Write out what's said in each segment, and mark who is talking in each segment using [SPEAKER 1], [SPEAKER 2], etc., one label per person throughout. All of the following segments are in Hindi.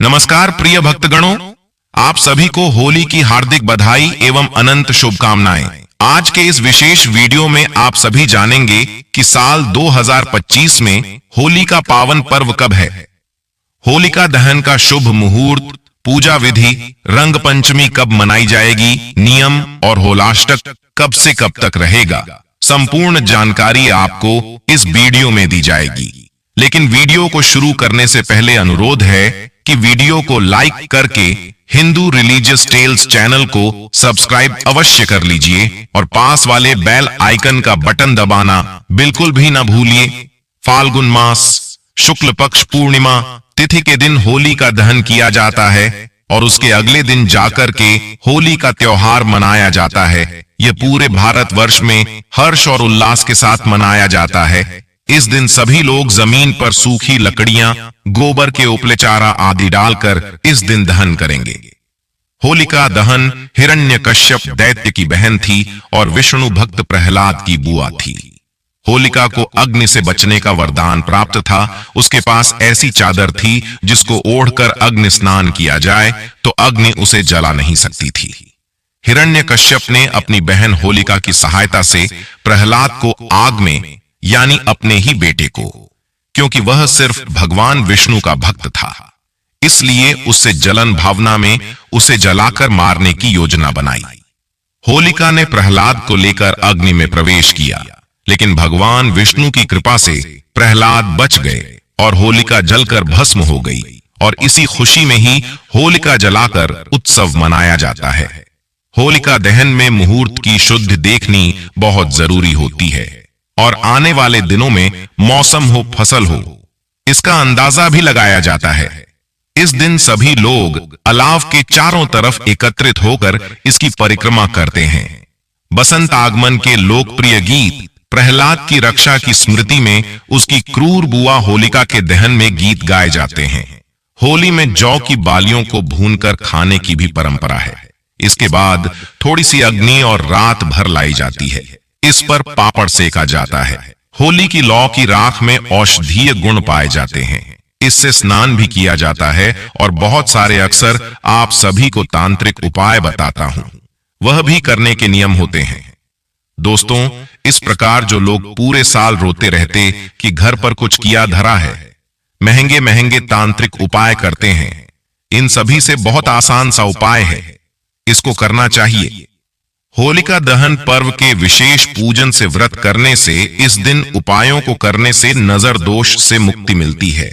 [SPEAKER 1] नमस्कार प्रिय भक्तगणों, आप सभी को होली की हार्दिक बधाई एवं अनंत शुभकामनाएं। आज के इस विशेष वीडियो में आप सभी जानेंगे कि साल 2025 में होली का पावन पर्व कब है, होलिका दहन का शुभ मुहूर्त, पूजा विधि, रंग पंचमी कब मनाई जाएगी, नियम और होलाष्टक कब से कब तक रहेगा। संपूर्ण जानकारी आपको इस वीडियो में दी जाएगी। लेकिन वीडियो को शुरू करने से पहले अनुरोध है कि वीडियो को लाइक करके हिंदू रिलीजियस टेल्स चैनल को सब्सक्राइब अवश्य कर लीजिए और पास वाले बेल आइकन का बटन दबाना बिल्कुल भी न भूलिए। फाल्गुन मास शुक्ल पक्ष पूर्णिमा तिथि के दिन होली का दहन किया जाता है और उसके अगले दिन जाकर के होली का त्योहार मनाया जाता है। यह पूरे भारतवर्ष में हर्ष और उल्लास के साथ मनाया जाता है। इस दिन सभी लोग जमीन पर सूखी लकड़ियां, गोबर के उपले चारा आदि डालकर इस दिन दहन करेंगे। होलिका दहन हिरण्यकश्यप दैत्य की बहन थी और विष्णु भक्त प्रहलाद की बुआ थी। होलिका को अग्नि से बचने का वरदान प्राप्त था। उसके पास ऐसी चादर थी जिसको ओढ़कर अग्नि स्नान किया जाए तो अग्नि उसे जला नहीं सकती थी। हिरण्यकश्यप ने अपनी बहन होलिका की सहायता से प्रहलाद को आग में, यानी अपने ही बेटे को, क्योंकि वह सिर्फ भगवान विष्णु का भक्त था, इसलिए उससे जलन भावना में उसे जलाकर मारने की योजना बनाई। होलिका ने प्रहलाद को लेकर अग्नि में प्रवेश किया, लेकिन भगवान विष्णु की कृपा से प्रहलाद बच गए और होलिका जलकर भस्म हो गई। और इसी खुशी में ही होलिका जलाकर उत्सव मनाया जाता है। होलिका दहन में मुहूर्त की शुद्ध देखनी बहुत जरूरी होती है और आने वाले दिनों में मौसम हो, फसल हो, इसका अंदाजा भी लगाया जाता है। इस दिन सभी लोग अलाव के चारों तरफ एकत्रित होकर इसकी परिक्रमा करते हैं। बसंत आगमन के लोकप्रिय गीत प्रहलाद की रक्षा की स्मृति में उसकी क्रूर बुआ होलिका के दहन में गीत गाए जाते हैं। होली में जौ की बालियों को भूनकर खाने की भी परंपरा है। इसके बाद थोड़ी सी अग्नि और रात भर लाई जाती है। इस पर पापड़ सेका जाता है। होली की लौ की राख में औषधीय गुण पाए जाते हैं। इससे स्नान भी किया जाता है और बहुत सारे अक्सर आप सभी को तांत्रिक उपाय बताता हूं, वह भी करने के नियम होते हैं। दोस्तों, इस प्रकार जो लोग पूरे साल रोते रहते कि घर पर कुछ किया धरा है, महंगे महंगे तांत्रिक उपाय करते हैं, इन सभी से बहुत आसान सा उपाय है, इसको करना चाहिए। होलिका दहन पर्व के विशेष पूजन से व्रत करने से, इस दिन उपायों को करने से नजर दोष से मुक्ति मिलती है,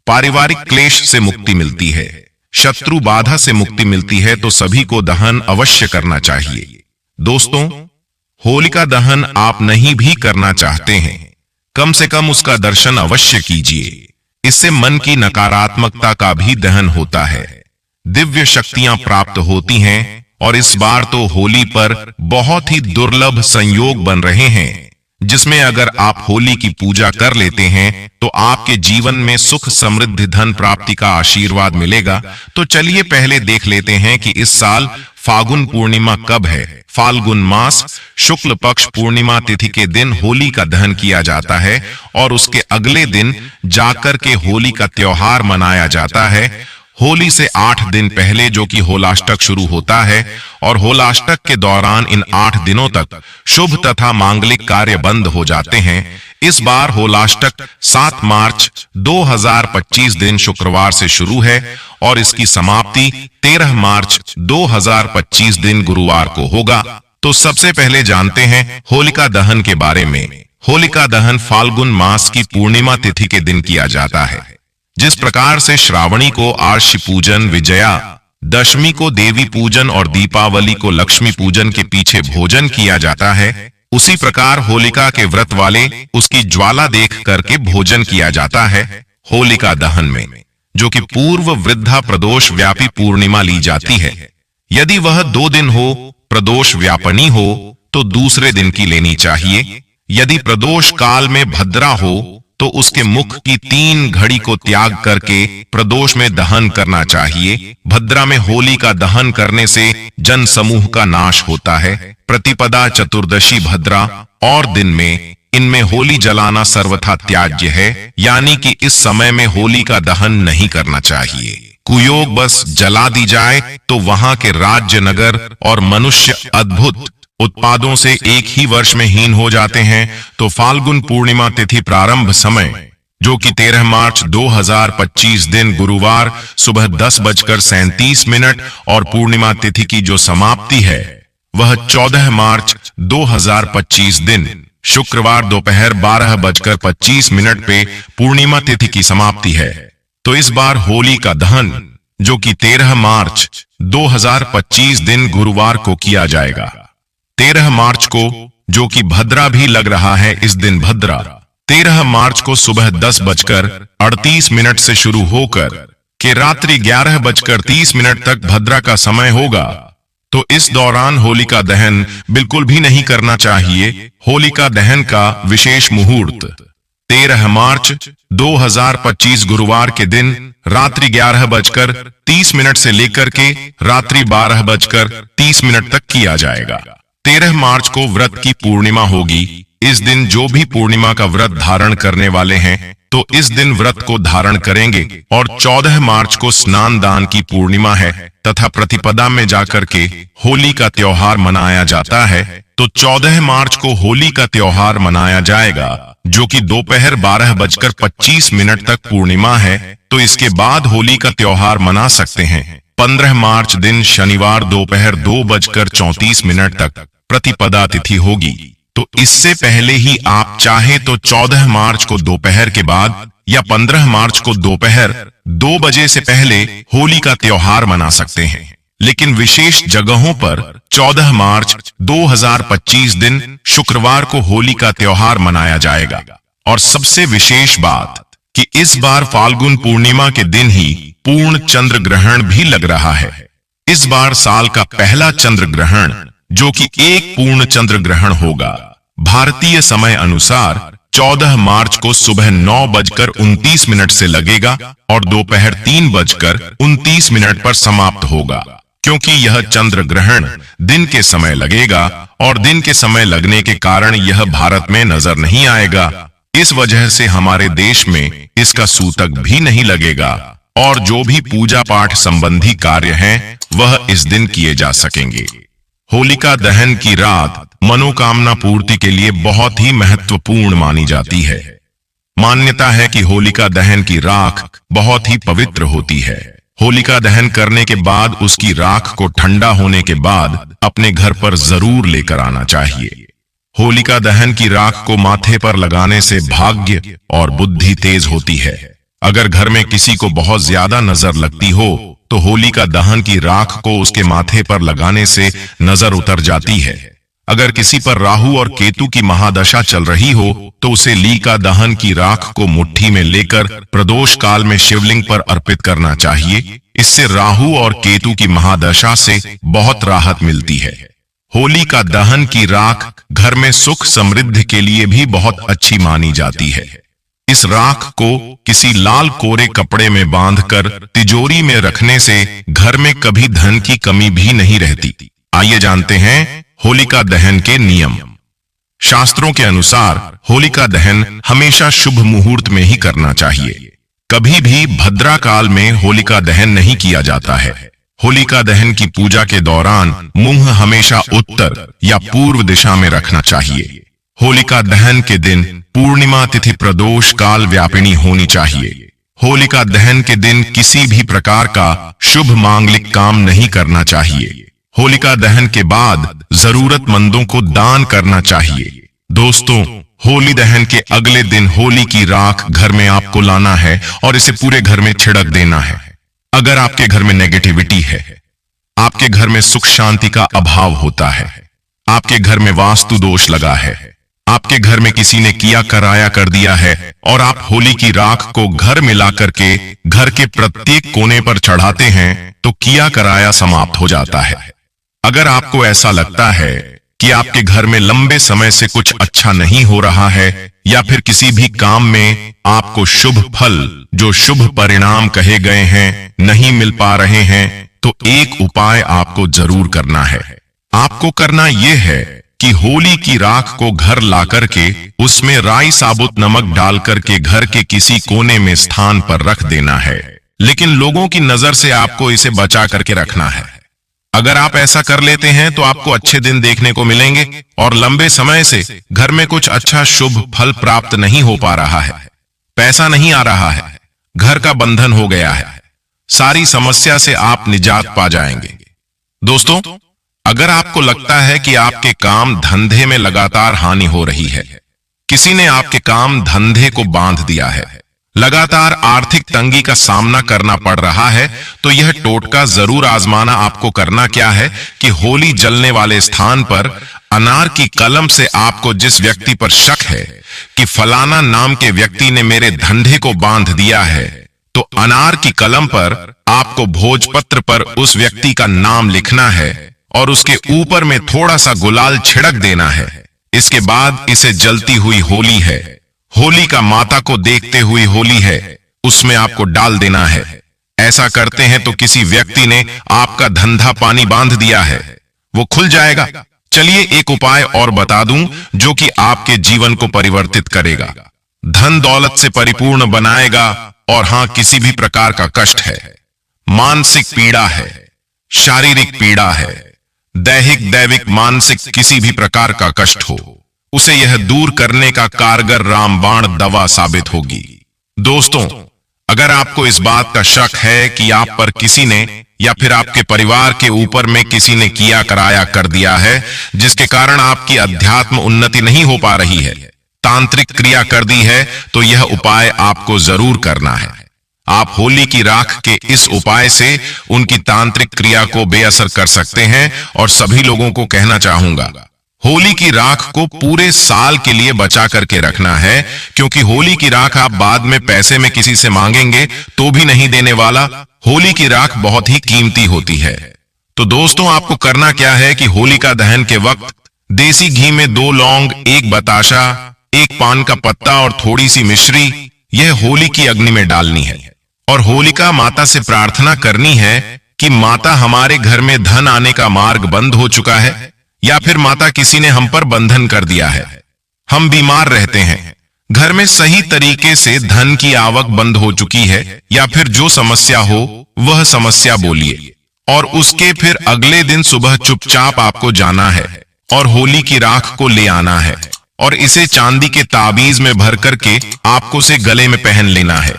[SPEAKER 1] पारिवारिक क्लेश से मुक्ति मिलती है, शत्रु बाधा से मुक्ति मिलती है। तो सभी को दहन अवश्य करना चाहिए। दोस्तों, होलिका दहन आप नहीं भी करना चाहते हैं, कम से कम उसका दर्शन अवश्य कीजिए। इससे मन की नकारात्मकता का भी दहन होता है, दिव्य शक्तियां प्राप्त होती हैं। और इस बार तो होली पर बहुत ही दुर्लभ संयोग बन रहे हैं, जिसमें अगर आप होली की पूजा कर लेते हैं तो आपके जीवन में सुख, समृद्धि, धन प्राप्ति का आशीर्वाद मिलेगा। तो चलिए पहले देख लेते हैं कि इस साल फाल्गुन पूर्णिमा कब है। फाल्गुन मास शुक्ल पक्ष पूर्णिमा तिथि के दिन होली का दहन किया जाता है और उसके अगले दिन जाकर के होली का त्योहार मनाया जाता है। होली से 8 दिन पहले जो कि होलाष्टक शुरू होता है और होलाष्टक के दौरान इन 8 दिनों तक शुभ तथा मांगलिक कार्य बंद हो जाते हैं। इस बार होलाष्टक 7 मार्च 2025 दिन शुक्रवार से शुरू है और इसकी समाप्ति 13 मार्च 2025 दिन गुरुवार को होगा। तो सबसे पहले जानते हैं होलिका दहन के बारे में। होलिका दहन फाल्गुन मास की पूर्णिमा तिथि के दिन किया जाता है। जिस प्रकार से श्रावणी को आर्ष पूजन, विजया दशमी को देवी पूजन और दीपावली को लक्ष्मी पूजन के पीछे भोजन किया जाता है, उसी प्रकार होलिका के व्रत वाले उसकी ज्वाला देख करके भोजन किया जाता है। होलिका दहन में जो कि पूर्व वृद्धा प्रदोष व्यापी पूर्णिमा ली जाती है, यदि वह 2 दिन हो, प्रदोष व्यापनी हो, तो दूसरे दिन की लेनी चाहिए। यदि प्रदोष काल में भद्रा हो तो उसके मुख की 3 घड़ी को त्याग करके प्रदोष में दहन करना चाहिए। भद्रा में होली का दहन करने से जन समूह का नाश होता है। प्रतिपदा, चतुर्दशी, भद्रा और दिन में इनमें होली जलाना सर्वथा त्याज्य है, यानी कि इस समय में होली का दहन नहीं करना चाहिए। कुयोग बस जला दी जाए तो वहां के राज्य, नगर और मनुष्य अद्भुत उत्पादों से एक ही वर्ष में हीन हो जाते हैं, तो फाल्गुन पूर्णिमा तिथि प्रारंभ समय, जो कि 13 मार्च 2025 दिन गुरुवार सुबह 10:37 और पूर्णिमा तिथि की जो समाप्ति है वह 14 मार्च 2025 दिन शुक्रवार दोपहर 12:25 पे पूर्णिमा तिथि की समाप्ति है। तो इस बार होली का दहन, जो कि 13 मार्च 2025 दिन गुरुवार को किया जाएगा। 13 मार्च को, जो कि भद्रा भी लग रहा है, इस दिन भद्रा 13 मार्च को सुबह 10:38 से शुरू होकर के रात्रि 11:30 तक भद्रा का समय होगा। तो इस दौरान होलिका दहन बिल्कुल भी नहीं करना चाहिए। होलिका दहन का विशेष मुहूर्त 13 मार्च 2025 गुरुवार के दिन रात्रि 11:30 से लेकर के रात्रि 12:30 तक किया जाएगा। 13 मार्च को व्रत की पूर्णिमा होगी। इस दिन जो भी पूर्णिमा का व्रत धारण करने वाले हैं तो इस दिन व्रत को धारण करेंगे। और 14 मार्च को स्नान दान की पूर्णिमा है तथा प्रतिपदा में जाकर के होली का त्योहार मनाया जाता है। तो 14 मार्च को होली का त्योहार मनाया जाएगा, जो कि दोपहर 12:25 तक पूर्णिमा है। तो इसके बाद होली का त्योहार मना सकते हैं। 15 मार्च दिन शनिवार दोपहर 2:34 तक प्रतिपदा तिथि होगी। तो इससे पहले ही आप चाहे तो 14 मार्च को दोपहर के बाद या 15 मार्च को दोपहर 2 बजे से पहले होली का त्योहार मना सकते हैं। लेकिन विशेष जगहों पर 14 मार्च 2025 दिन शुक्रवार को होली का त्योहार मनाया जाएगा। और सबसे विशेष बात कि इस बार फाल्गुन पूर्णिमा के दिन ही पूर्ण चंद्र ग्रहण भी लग रहा है। इस बार साल का पहला चंद्र ग्रहण, जो कि एक पूर्ण चंद्र ग्रहण होगा, भारतीय समय अनुसार 14 मार्च को सुबह 9:29 से लगेगा और दोपहर 3:29 पर समाप्त होगा। क्योंकि यह चंद्र ग्रहण दिन के समय लगेगा और दिन के समय लगने के कारण यह भारत में नजर नहीं आएगा। इस वजह से हमारे देश में इसका सूतक भी नहीं लगेगा और जो भी पूजा पाठ संबंधी कार्य हैं वह इस दिन किए जा सकेंगे। होलिका दहन की रात मनोकामना पूर्ति के लिए बहुत ही महत्वपूर्ण मानी जाती है। मान्यता है कि होलिका दहन की राख बहुत ही पवित्र होती है। होलिका दहन करने के बाद उसकी राख को ठंडा होने के बाद अपने घर पर जरूर लेकर आना चाहिए। होलिका दहन की राख को माथे पर लगाने से भाग्य और बुद्धि तेज होती है। अगर घर में किसी को बहुत ज्यादा नजर लगती हो तो होलिका दहन की राख को उसके माथे पर लगाने से नजर उतर जाती है। अगर किसी पर राहु और केतु की महादशा चल रही हो तो उसे होलिका दहन की राख को मुट्ठी में लेकर प्रदोष काल में शिवलिंग पर अर्पित करना चाहिए। इससे राहु और केतु की महादशा से बहुत राहत मिलती है। होलिका दहन की राख घर में सुख समृद्धि के लिए भी बहुत अच्छी मानी जाती है। इस राख को किसी लाल कोरे कपड़े में बांधकर तिजोरी में रखने से घर में कभी धन की कमी भी नहीं रहती। आइए जानते हैं होलिका दहन के नियम। शास्त्रों के अनुसार होलिका दहन हमेशा शुभ मुहूर्त में ही करना चाहिए। कभी भी भद्रा काल में होलिका दहन नहीं किया जाता है। होलिका दहन की पूजा के दौरान मुंह हमेशा उत्तर या पूर्व दिशा में रखना चाहिए। होलिका दहन के दिन पूर्णिमा तिथि प्रदोष काल व्यापिनी होनी चाहिए। होलिका दहन के दिन किसी भी प्रकार का शुभ मांगलिक काम नहीं करना चाहिए। होलिका दहन के बाद जरूरतमंदों को दान करना चाहिए। दोस्तों, होली दहन के अगले दिन होली की राख घर में आपको लाना है और इसे पूरे घर में छिड़क देना है। अगर आपके घर में नेगेटिविटी है, आपके घर में सुख शांति का अभाव होता है, आपके घर में वास्तु दोष लगा है, आपके घर में किसी ने किया कराया कर दिया है और आप होली की राख को घर में ला करके घर के प्रत्येक कोने पर चढ़ाते हैं तो किया कराया समाप्त हो जाता है। अगर आपको ऐसा लगता है कि आपके घर में लंबे समय से कुछ अच्छा नहीं हो रहा है या फिर किसी भी काम में आपको शुभ फल, जो शुभ परिणाम कहे गए हैं, नहीं मिल पा रहे हैं, तो एक उपाय आपको जरूर करना है। आपको करना यह है कि होली की राख को घर ला करके उसमें राई साबुत नमक डाल करके घर के किसी कोने में स्थान पर रख देना है। लेकिन लोगों की नजर से आपको इसे बचा करके रखना है। अगर आप ऐसा कर लेते हैं तो आपको अच्छे दिन देखने को मिलेंगे और लंबे समय से घर में कुछ अच्छा शुभ फल प्राप्त नहीं हो पा रहा है, पैसा नहीं आ रहा है, घर का बंधन हो गया है, सारी समस्या से आप निजात पा जाएंगे। दोस्तों, अगर आपको लगता है कि आपके काम धंधे में लगातार हानि हो रही है, किसी ने आपके काम धंधे को बांध दिया है, लगातार आर्थिक तंगी का सामना करना पड़ रहा है, तो यह टोटका जरूर आजमाना। आपको करना क्या है कि होली जलने वाले स्थान पर अनार की कलम से आपको जिस व्यक्ति पर शक है कि फलाना नाम के व्यक्ति ने मेरे धंधे को बांध दिया है, तो अनार की कलम पर आपको भोजपत्र पर उस व्यक्ति का नाम लिखना है और उसके ऊपर में थोड़ा सा गुलाल छिड़क देना है। इसके बाद इसे जलती हुई होली है, होली का माता को देखते हुई होली है, उसमें आपको डाल देना है। ऐसा करते हैं तो किसी व्यक्ति ने आपका धंधा पानी बांध दिया है, वो खुल जाएगा। चलिए एक उपाय और बता दूं जो कि आपके जीवन को परिवर्तित करेगा, धन दौलत से परिपूर्ण बनाएगा। और हां, किसी भी प्रकार का कष्ट है, मानसिक पीड़ा है, शारीरिक पीड़ा है, दैहिक दैविक मानसिक किसी भी प्रकार का कष्ट हो, उसे यह दूर करने का कारगर रामबाण दवा साबित होगी। दोस्तों, अगर आपको इस बात का शक है कि आप पर किसी ने या फिर आपके परिवार के ऊपर में किसी ने किया कराया कर दिया है, जिसके कारण आपकी अध्यात्म उन्नति नहीं हो पा रही है, तांत्रिक क्रिया कर दी है, तो यह उपाय आपको जरूर करना है। आप होली की राख के इस उपाय से उनकी तांत्रिक क्रिया को बेअसर कर सकते हैं। और सभी लोगों को कहना चाहूंगा, होली की राख को पूरे साल के लिए बचा करके रखना है, क्योंकि होली की राख आप बाद में पैसे में किसी से मांगेंगे तो भी नहीं देने वाला। होली की राख बहुत ही कीमती होती है। तो दोस्तों, आपको करना क्या है कि होलिका दहन के वक्त देसी घी में 2 लौंग, 1 बताशा, 1 पान का पत्ता और थोड़ी सी मिश्री, यह होली की अग्नि में डालनी है और होलिका माता से प्रार्थना करनी है कि माता, हमारे घर में धन आने का मार्ग बंद हो चुका है, या फिर माता किसी ने हम पर बंधन कर दिया है, हम बीमार रहते हैं, घर में सही तरीके से धन की आवक बंद हो चुकी है, या फिर जो समस्या हो वह समस्या बोलिए। और उसके फिर अगले दिन सुबह चुपचाप आपको जाना है और होली की राख को ले आना है और इसे चांदी के ताबीज में भर करके आपको से गले में पहन लेना है,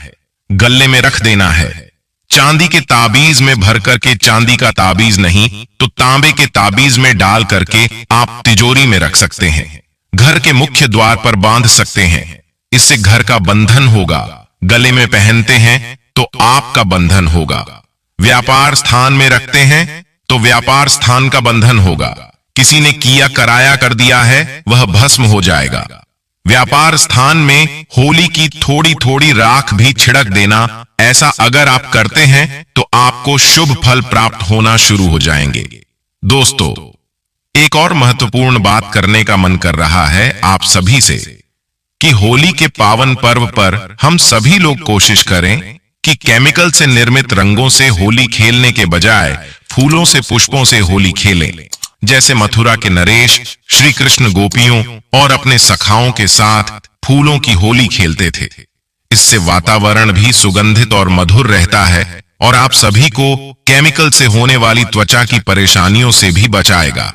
[SPEAKER 1] गले में रख देना है। चांदी के ताबीज में भर करके, चांदी का ताबीज नहीं तो तांबे के ताबीज में डाल करके आप तिजोरी में रख सकते हैं, घर के मुख्य द्वार पर बांध सकते हैं। इससे घर का बंधन होगा। गले में पहनते हैं तो आपका बंधन होगा। व्यापार स्थान में रखते हैं तो व्यापार स्थान का बंधन होगा। किसी ने किया कराया कर दिया है, वह भस्म हो जाएगा। व्यापार स्थान में होली की थोड़ी थोड़ी राख भी छिड़क देना, ऐसा अगर आप करते हैं तो आपको शुभ फल प्राप्त होना शुरू हो जाएंगे। दोस्तों, एक और महत्वपूर्ण बात करने का मन कर रहा है आप सभी से कि होली के पावन पर्व पर हम सभी लोग कोशिश करें कि केमिकल से निर्मित रंगों से होली खेलने के बजाय फूलों से, पुष्पों से होली खेलें, जैसे मथुरा के नरेश श्री कृष्ण गोपियों और अपने सखाओं के साथ फूलों की होली खेलते थे। इससे वातावरण भी सुगंधित और मधुर रहता है और आप सभी को केमिकल से होने वाली त्वचा की परेशानियों से भी बचाएगा।